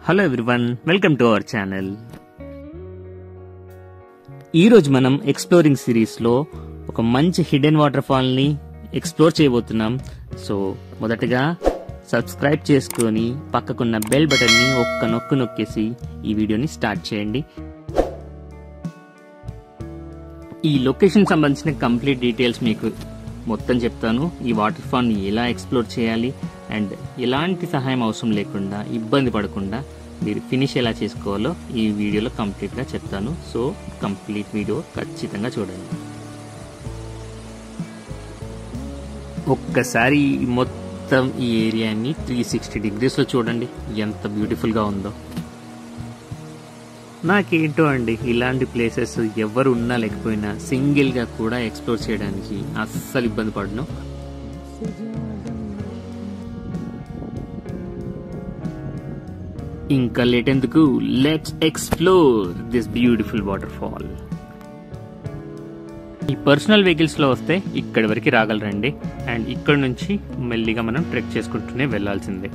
Hello everyone, welcome to our channel. ఈరోజు మనం exploring సిరీస్లో ఒక మంచి హిడెన్ వాటర్ ఫాల్ని ఎక్స్ప్లోర్ చేయబోతున్నాం. సో మొదటగా సబ్స్క్రైబ్ చేసుకొని పక్కకున్న బెల్ బటన్ని ఒక్క నొక్కు నొక్కేసి ఈ వీడియోని స్టార్ట్ చేయండి. ఈ లొకేషన్ సంబంధించిన కంప్లీట్ డీటెయిల్స్ మీకు మొత్తం చెప్తాను. ఈ వాటర్ ఫాల్ని ఎలా ఎక్స్ప్లోర్ చేయాలి అండ్ ఎలాంటి సహాయం అవసరం లేకుండా, ఇబ్బంది పడకుండా మీరు ఫినిష్ ఎలా చేసుకోవాలో ఈ వీడియోలో కంప్లీట్గా చెప్తాను. సో కంప్లీట్ వీడియో ఖచ్చితంగా చూడండి. ఒక్కసారి మొత్తం ఈ ఏరియాని 360 డిగ్రీస్లో చూడండి, ఎంత బ్యూటిఫుల్గా ఉందో. నాకేంటో అండి, ఇలాంటి ప్లేసెస్ ఎవరు ఉన్నా లేకపోయినా సింగిల్గా కూడా ఎక్స్ప్లోర్ చేయడానికి అస్సలు ఇబ్బంది పడను. ఇంకా లేట్ ఎందుకు, let's explore this beautiful water fall. ఈ పర్సనల్ వెహికల్స్లో వస్తే ఇక్కడి వరకు రాగలరండి. అండ్ ఇక్కడ నుంచి మెల్లిగా మనం ట్రెక్ చేసుకుంటూనే వెళ్ళాల్సిందే.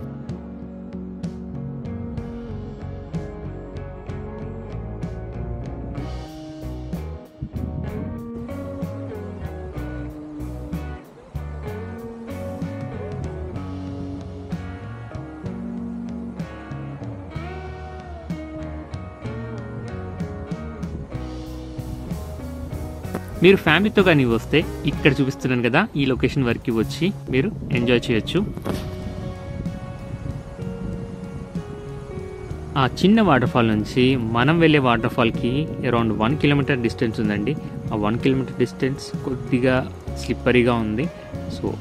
మీరు ఫ్యామిలీతో కానీ వస్తే ఇక్కడ చూపిస్తున్నాను కదా, ఈ లొకేషన్ వరకు వచ్చి మీరు ఎంజాయ్ చేయొచ్చు. ఆ చిన్న వాటర్ ఫాల్ నుంచి మనం వెళ్ళే వాటర్ ఫాల్కి అరౌండ్ 1 కిలోమీటర్ డిస్టెన్స్ ఉందండి. ఆ 1 కిలోమీటర్ డిస్టెన్స్ కొద్దిగా స్లిప్పరీగా ఉంది. సో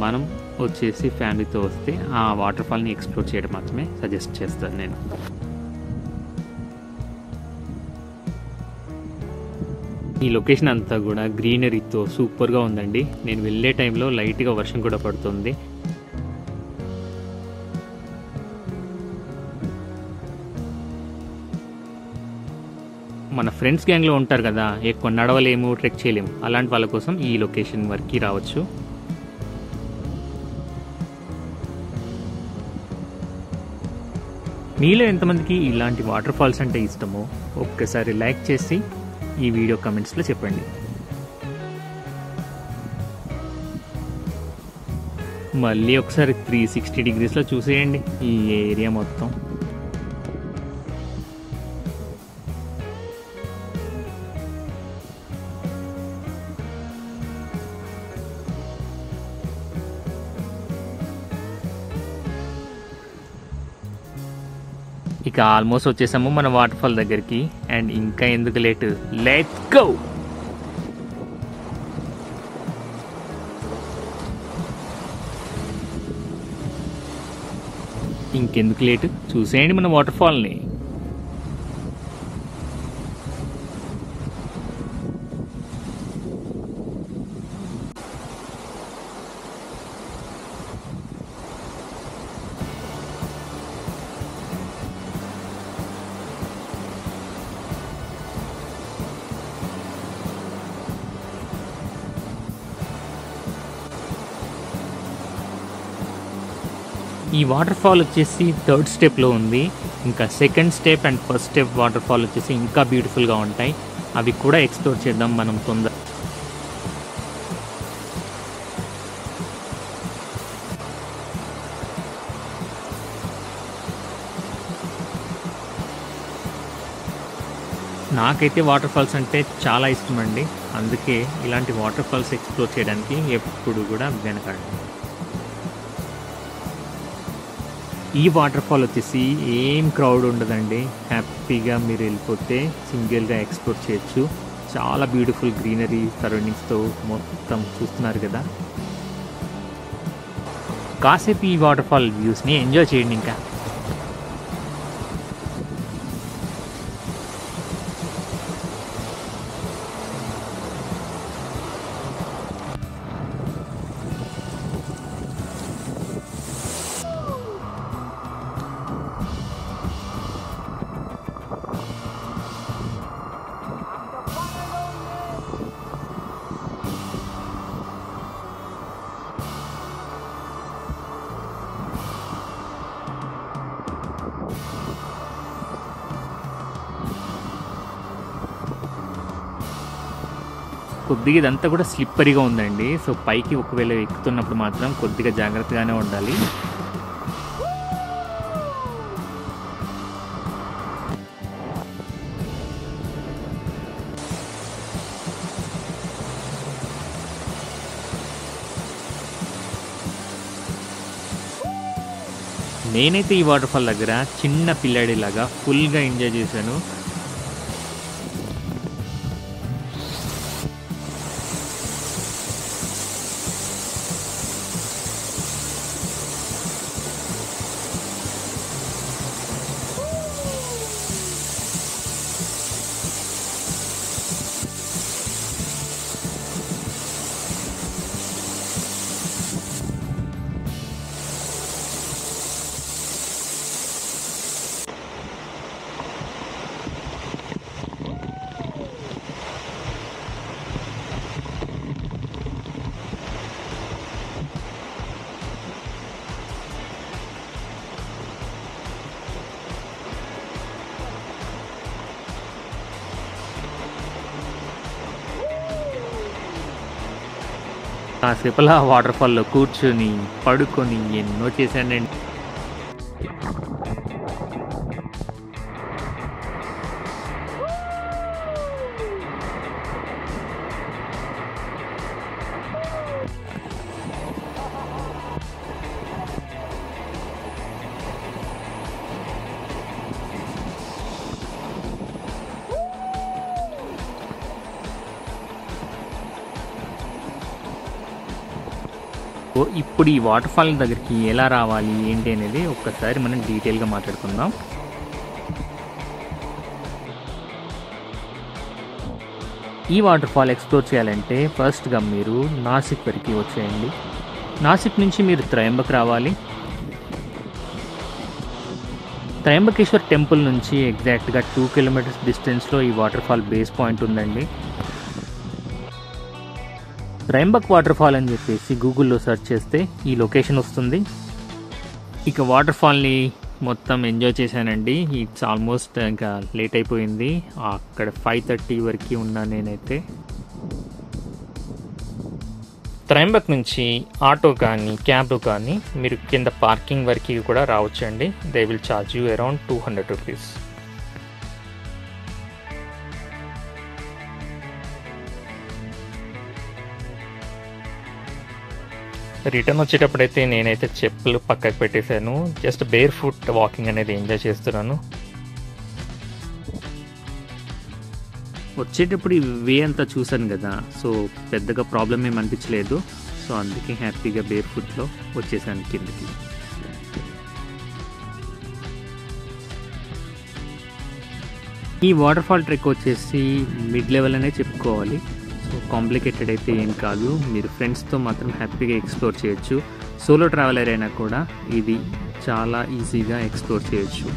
మనం వచ్చేసి ఫ్యామిలీతో వస్తే ఆ వాటర్ ఫాల్ని ఎక్స్ప్లోర్ చేయడం మాత్రమే సజెస్ట్ చేస్తాను నేను. ఈ లొకేషన్ అంతా కూడా గ్రీనరీతో సూపర్గా ఉందండి. నేను వెళ్ళే టైంలో లైట్గా వర్షం కూడా పడుతుంది. మన ఫ్రెండ్స్ గ్యాంగ్లో ఉంటారు కదా, ఎక్కువ నడవలేము, ట్రెక్ చేయలేము, అలాంటి వాళ్ళ కోసం ఈ లొకేషన్ వరకు రావచ్చు. మీలో ఎంతమందికి ఇలాంటి వాటర్ ఫాల్స్ అంటే ఇష్టమో ఒక్కసారి లైక్ చేసి ఈ వీడియో కమెంట్స్లో చెప్పండి. మళ్ళీ ఒకసారి 360 డిగ్రీస్లో చూసేయండి ఈ ఏరియా మొత్తం. ఇక ఆల్మోస్ట్ వచ్చేసాము మన వాటర్ ఫాల్ దగ్గరికి. అండ్ ఇంకా ఎందుకు లేట్, లెట్స్ గో. ఇంకెందుకు లేట్, చూసేయండి మన వాటర్ ఫాల్ని. ఈ వాటర్ ఫాల్ వచ్చేసి 3rd స్టెప్లో ఉంది. ఇంకా 2nd step and 1st step water fall వచ్చేసి ఇంకా బ్యూటిఫుల్గా ఉంటాయి. అవి కూడా ఎక్స్ప్లోర్ చేద్దాం మనం తొందర. నాకైతే వాటర్ ఫాల్స్ అంటే చాలా ఇష్టం అండి. అందుకే ఇలాంటి వాటర్ ఫాల్స్ ఎక్స్ప్లోర్ చేయడానికి ఎప్పుడు కూడా వెనకాడండి. ఈ వాటర్ ఫాల్ వచ్చేసి ఏం క్రౌడ్ ఉండదండి. హ్యాపీగా మీరు వెళ్ళిపోతే సింగిల్గా ఎక్స్ప్లోర్ చేయొచ్చు. చాలా బ్యూటిఫుల్ గ్రీనరీ సరౌండింగ్స్తో మొత్తం చూస్తున్నారు కదా. కాసేపు ఈ వాటర్ ఫాల్ వ్యూస్ని ఎంజాయ్ చేయండి. ఇంకా కొద్దిగా ఇదంతా కూడా స్లిప్పరీగా ఉందండి. సో పైకి ఒకవేళ ఎక్కుతున్నప్పుడు మాత్రం కొద్దిగా జాగ్రత్తగానే ఉండాలి. నేనైతే ఈ వాటర్ ఫాల్ దగ్గర చిన్న పిల్లాడిలాగా ఫుల్గా ఎంజాయ్ చేశాను. కాసేపలా వాటర్ ఫాల్లో కూర్చొని పడుకొని ఎన్నో చేశానండి. ఇప్పుడు ఈ వాటర్ ఫాల్ దగ్గరికి ఎలా రావాలి ఏంటి అనేది ఒక్కసారి మనం డీటెయిల్గా మాట్లాడుకుందాం. ఈ వాటర్ ఫాల్ ఎక్స్ప్లోర్ చేయాలంటే ఫస్ట్గా మీరు నాసిక్ వరకు వచ్చేయండి. నాసిక్ నుంచి మీరు త్రయంబక్ రావాలి. త్రయంబకేశ్వర్ టెంపుల్ నుంచి ఎగ్జాక్ట్గా 2 కిలోమీటర్స్ డిస్టెన్స్లో ఈ వాటర్ ఫాల్ బేస్ పాయింట్ ఉందండి. త్రయంబక్ వాటర్ ఫాల్ అని చెప్పేసి గూగుల్లో సెర్చ్ చేస్తే ఈ లొకేషన్ వస్తుంది. ఇక వాటర్ ఫాల్ని మొత్తం ఎంజాయ్ చేశానండి. ఇట్స్ ఆల్మోస్ట్ ఇంకా లేట్ అయిపోయింది. అక్కడ 5:30 వరకు ఉన్నా నేనైతే. త్రయంబక్ నుంచి ఆటో కానీ క్యాబ్ కానీ మీరు కింద పార్కింగ్ వరకు కూడా రావచ్చండి. They will charge you around 200 rupees. Return వచ్చేటప్పుడైతే నేనైతే చెప్పులు పక్కకు పెట్టేశాను. జస్ట్ బేర్ ఫుట్ వాకింగ్ అనేది ఎంజాయ్ చేస్తున్నాను. వచ్చేటప్పుడు ఈ వే అంతా చూశాను కదా, సో పెద్దగా ప్రాబ్లం ఏమి అనిపించలేదు. సో అందుకే హ్యాపీగా బేర్ ఫుట్లో వచ్చేసాను కిందకి. ఈ వాటర్ ఫాల్ ట్రెక్ వచ్చేసి మిడ్ లెవెల్ అనే చెప్పుకోవాలి. సో కాంప్లికేటెడ్ అయితే ఏం కాదు. మీరు ఫ్రెండ్స్తో మాత్రం హ్యాపీగా ఎక్స్ప్లోర్ చేయొచ్చు. సోలో ట్రావెలర్ అయినా కూడా ఇది చాలా ఈజీగా ఎక్స్ప్లోర్ చేయొచ్చు.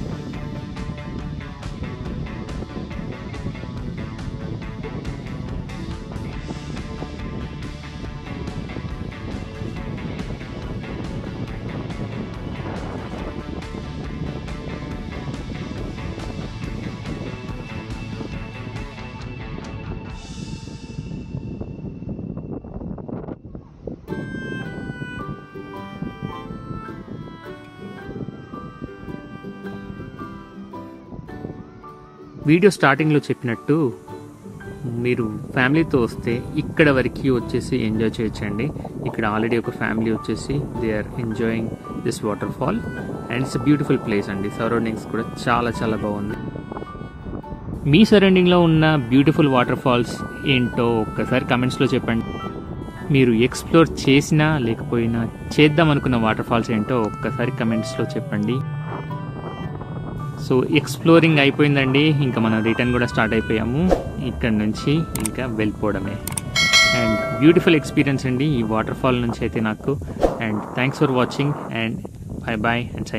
వీడియో స్టార్టింగ్లో చెప్పినట్టు మీరు ఫ్యామిలీతో వస్తే ఇక్కడ వరకు వచ్చేసి ఎంజాయ్ చేయొచ్చండి. ఇక్కడ ఆల్రెడీ ఒక ఫ్యామిలీ వచ్చేసి they are enjoying this waterfall and it's beautiful place అండి. సరౌండింగ్స్ కూడా చాలా చాలా బాగుంది. మీ సరౌండింగ్లో ఉన్న బ్యూటిఫుల్ వాటర్ ఫాల్స్ ఏంటో ఒక్కసారి కమెంట్స్లో చెప్పండి. మీరు ఎక్స్ప్లోర్ చేసినా లేకపోయినా చేద్దాం అనుకున్న వాటర్ ఫాల్స్ ఏంటో ఒక్కసారి కమెంట్స్లో చెప్పండి. సో ఎక్స్ప్లోరింగ్ అయిపోయిందండి. ఇంకా మనం రిటర్న్ కూడా స్టార్ట్ అయిపోయాము. ఇక్కడ నుంచి ఇంకా వెళ్ళిపోవడమే. అండ్ బ్యూటిఫుల్ ఎక్స్పీరియన్స్ అండి ఈ వాటర్ ఫాల్ నుంచి అయితే నాకు. And thanks for watching and bye bye and